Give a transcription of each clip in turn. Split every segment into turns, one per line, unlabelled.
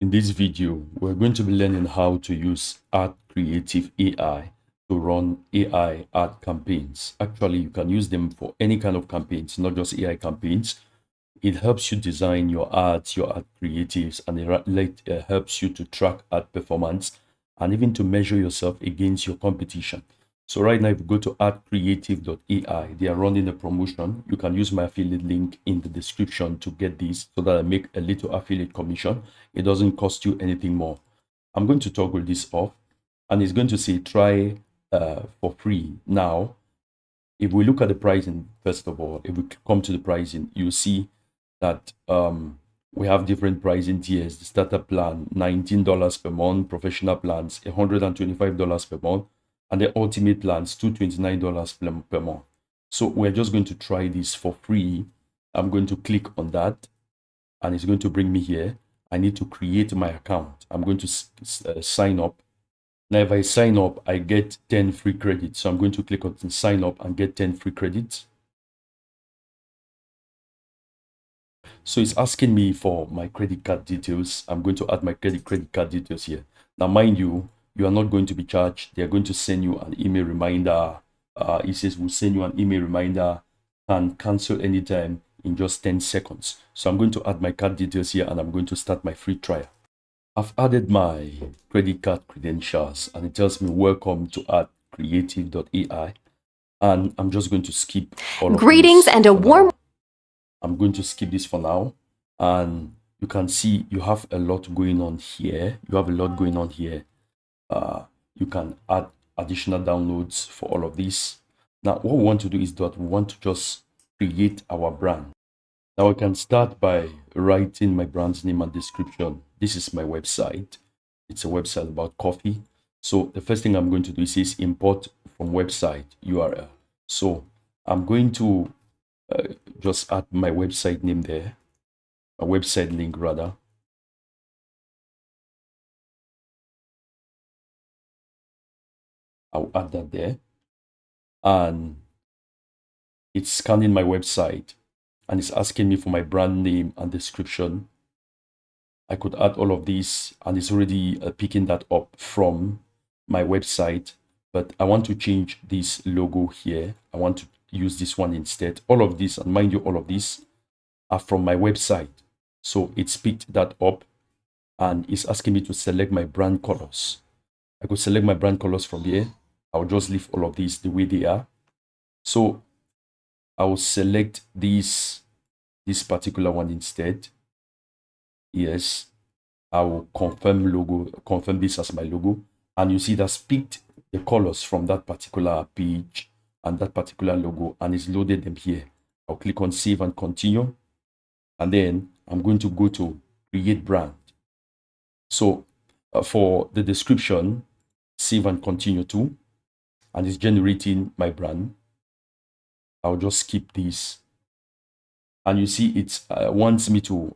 In this video, we're going to be learning how to use AdCreative.ai to run AI ad campaigns. Actually, you can use them for any kind of campaigns, not just AI campaigns. It helps you design your ads, your ad creatives, and it helps you to track ad performance and even to measure yourself against your competition. So right now, if you go to AdCreative.ai, they are running a promotion. You can use my affiliate link in the description to get this so that I make a little affiliate commission. It doesn't cost you anything more. I'm going to toggle this off, and it's going to say try for free. Now, if we look at the pricing, first of all, if we come to the pricing, you see that we have different pricing tiers. The starter plan, $19 per month, professional plans, $125 per month, and the ultimate plans, $229 per month. So we're just going to try this for free. I'm going to click on that, and it's going to bring me here. I need to create my account. I'm going to sign up. Now, if I sign up, I get 10 free credits. So I'm going to click on sign up and get 10 free credits. So it's asking me for my credit card details. I'm going to add my credit card details here. Now, mind you, you are not going to be charged. They're going to send you an email reminder. It says we'll send you an email reminder and cancel anytime in just 10 seconds. So I'm going to add my card details here, and I'm going to start my free trial. I've added my credit card credentials, and it tells me welcome to AdCreative.ai, and I'm just going to skip all of
Greetings
this
and a warm.
I'm going to skip this for now, and you can see you have a lot going on here. You can add additional downloads for all of this. Now, what we want to do is that we want to just create our brand. Now, I can start by writing my brand's name and description. This is my website. It's a website about coffee. So the first thing I'm going to do is import from website URL. So I'm going to just add my website name there, a website link rather. I'll add that there, and it's scanning my website, and it's asking me for my brand name and description. I could add all of these, and it's already picking that up from my website, but I want to change this logo here. I want to use this one instead. All of this, and mind you, all of these are from my website. So it's picked that up, and it's asking me to select my brand colors. I could select my brand colors from here. I'll just leave all of these the way they are. So I will select this particular one instead. Yes, I will confirm this as my logo. And you see that's picked the colors from that particular page and that particular logo, and it's loaded them here. I'll click on save and continue. And then I'm going to go to create brand. So for the description, save and continue to, and it's generating my brand. I'll just skip this, and you see it wants me to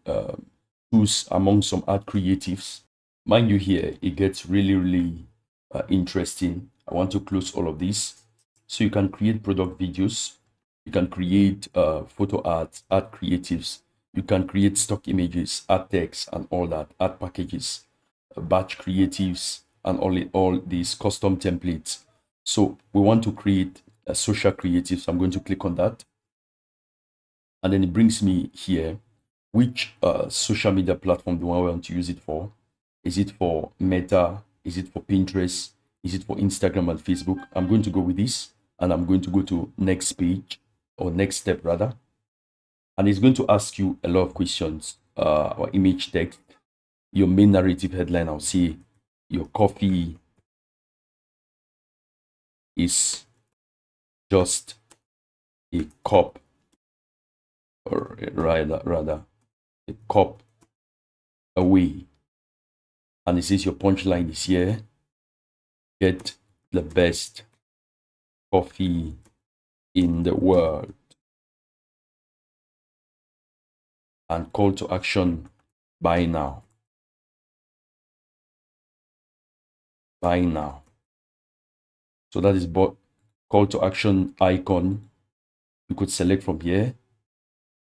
choose among some ad creatives. Mind you, here it gets really interesting. I want to close all of this. So you can create product videos, you can create photo ads, ad creatives, you can create stock images, ad text, and all that, ad packages, batch creatives, and all these custom templates. So we want to create a social creative. So I'm going to click on that, and then it brings me here. Which social media platform do I want to use it for? Is it for Meta? Is it for Pinterest? Is it for Instagram and Facebook? I'm going to go with this, and I'm going to go to next page, or next step rather. And it's going to ask you a lot of questions, or image text, your main narrative headline. I'll see your coffee is just a cup, or rather a cup away. And it says your punchline is here: get the best coffee in the world. And call to action: buy now. Buy now. So that is call to action icon. You could select from here.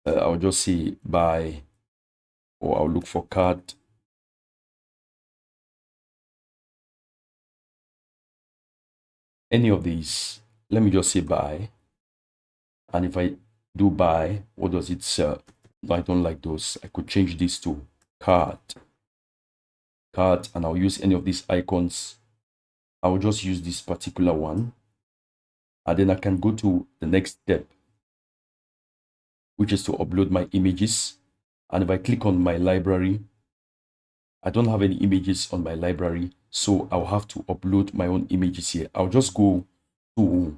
I'll just say buy, or I'll look for card. any of these, let me just say buy. And if I do buy, what does it say? I don't like those. I could change this to cart, and I'll use any of these icons. I will just use this particular one. And then I can go to the next step, which is to upload my images. And if I click on my library, I don't have any images on my library, so I'll have to upload my own images here. I'm just going to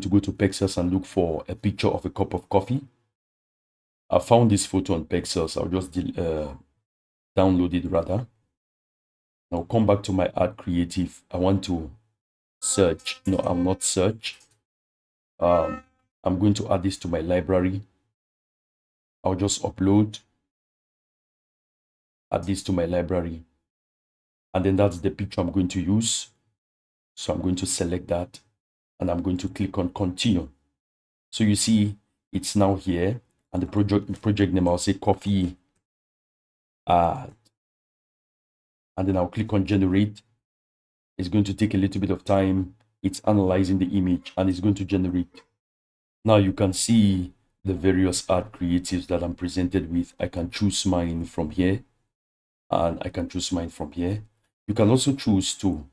go to Pexels and look for a picture of a cup of coffee. I found this photo on Pexels. I'll just download it rather. I'll come back to my AdCreative. I want to search. No, I'll not search. I'm going to add this to my library. I'll just add this to my library. And then that's the picture I'm going to use. So I'm going to select that and I'm going to click on continue. So you see it's now here, and the project name, I'll say coffee ad. And then I'll click on generate. It's going to take a little bit of time. It's analyzing the image and it's going to generate. Now you can see the various ad creatives that I'm presented with. I can choose mine from here and I can choose mine from here. You can also choose to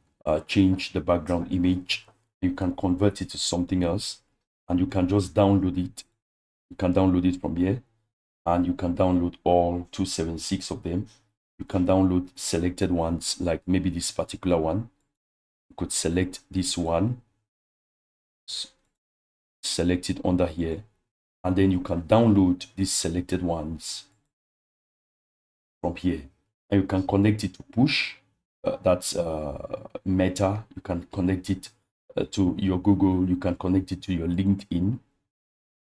change the background image. You can convert it to something else and you can just download it. You can download it from here and you can download all 276 of them. You can download selected ones, like maybe this particular one. You could select this one, select it under here, and then you can download these selected ones from here. And you can connect it to push. That's Meta. You can connect it to your Google. You can connect it to your LinkedIn.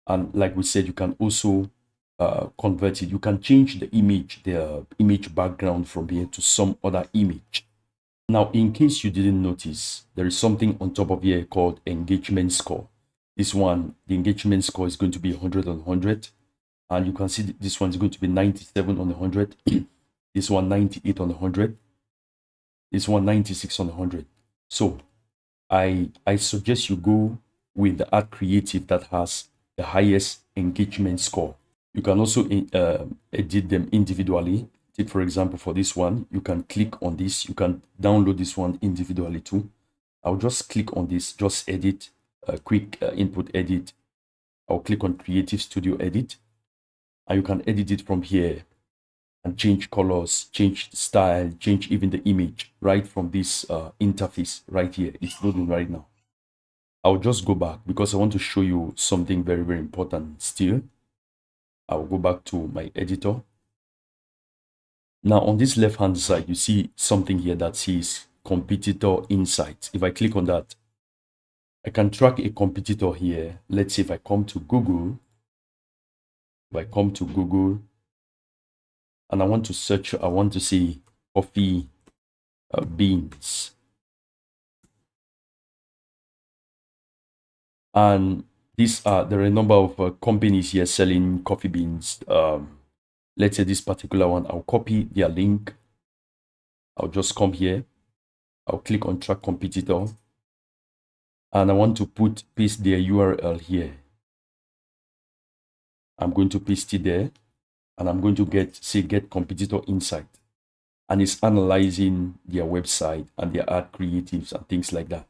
And like we said, you can also convert it. You can change the image background from here to some other image. Now, in case you didn't notice, there is something on top of here called engagement score. This one, the engagement score is going to be 100 on 100. And you can see this one is going to be 97 on 100. This one, 98 on 100. This one, 96 on 100. So I suggest you go with the AdCreative that has the highest engagement score. You can also edit them individually. Take, for example, for this one, you can click on this. You can download this one individually too. I'll just click on this, just edit, quick input edit. I'll click on Creative Studio Edit. And you can edit it from here and change colors, change style, change even the image right from this interface right here. It's loading right now. I'll just go back because I want to show you something very, very important still. I'll go back to my editor. Now on this left hand side, you see something here that says competitor insights. If I click on that, I can track a competitor here. Let's say if I come to Google, and I want to search, I want to see coffee beans. And there are a number of companies here selling coffee beans. Let's say this particular one, I'll copy their link. I'll just come here. I'll click on track competitor. And I want to paste their URL here. I'm going to paste it there. And I'm going to get competitor insight. And it's analyzing their website and their ad creatives and things like that.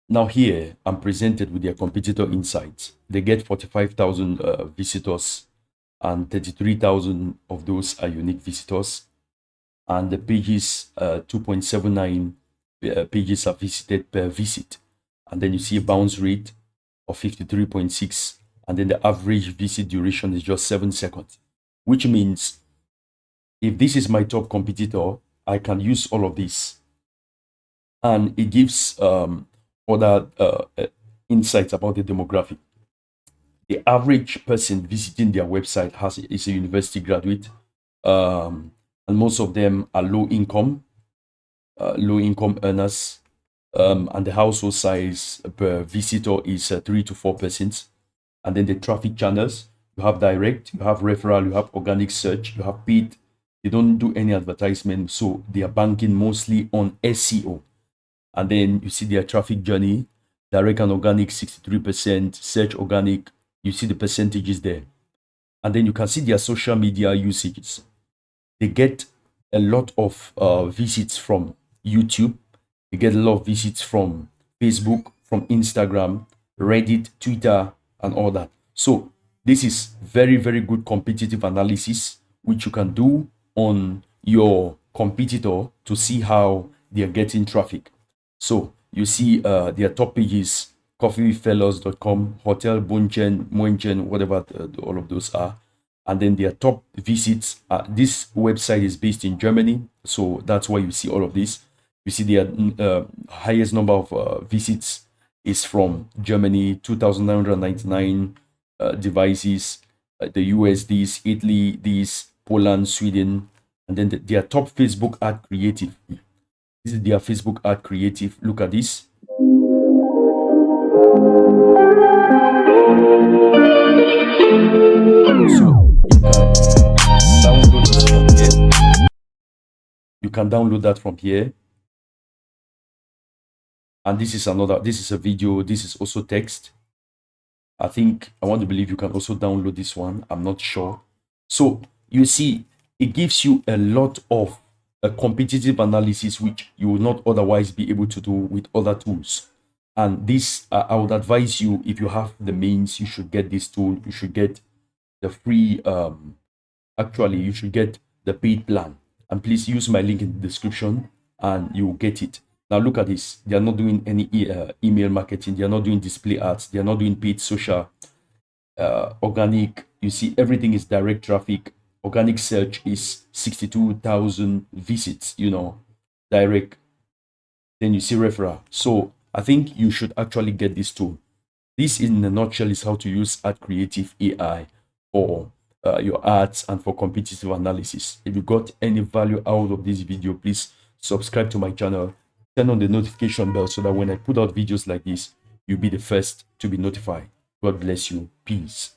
Now here, I'm presented with their competitor insights. They get 45,000 visitors, and 33,000 of those are unique visitors. And the pages, 2.79 pages are visited per visit. And then you see a bounce rate of 53.6. And then the average visit duration is just 7 seconds, which means if this is my top competitor, I can use all of this. And it gives other insights about the demographic. The average person visiting their website is a university graduate, and most of them are low income earners, and the household size per visitor is 3 to 4 persons. And then the traffic channels, you have direct, you have referral, you have organic search, you have paid They don't do any advertisement, so they are banking mostly on SEO. And then you see their traffic journey, direct and organic 63%, search organic, you see the percentages there. And then you can see their social media usages. They get a lot of visits from YouTube. They get a lot of visits from Facebook, from Instagram, Reddit, Twitter, and all that. So this is very, very good competitive analysis, which you can do on your competitor to see how they are getting traffic. So you see their top pages, coffeewithfellows.com, Hotel Bunchen, München, whatever all of those are. And then their top visits. This website is based in Germany, so that's why you see all of this. You see their highest number of visits is from Germany, 2,999 devices, the USDs, Italy, these, Poland, Sweden, and then their top Facebook ad creative. This is their Facebook ad creative. Look at this. So you can download that from here. And this is a video, this is also text. I want to believe you can also download this one. I'm not sure. So you see, it gives you a lot of a competitive analysis, which you will not otherwise be able to do with other tools. And this, I would advise you, if you have the means, you should get this tool. You should get the free, actually, you should get the paid plan. And please use my link in the description and you will get it. Now look at this. They are not doing any email marketing. They are not doing display ads. They are not doing paid social, organic. You see, everything is direct traffic. Organic search is 62,000 visits, direct. Then you see referral. So I think you should actually get this tool. This in a nutshell is how to use AdCreative.ai for your ads and for competitive analysis. If you got any value out of this video, please subscribe to my channel, turn on the notification bell so that when I put out videos like this, you'll be the first to be notified. God bless you. Peace.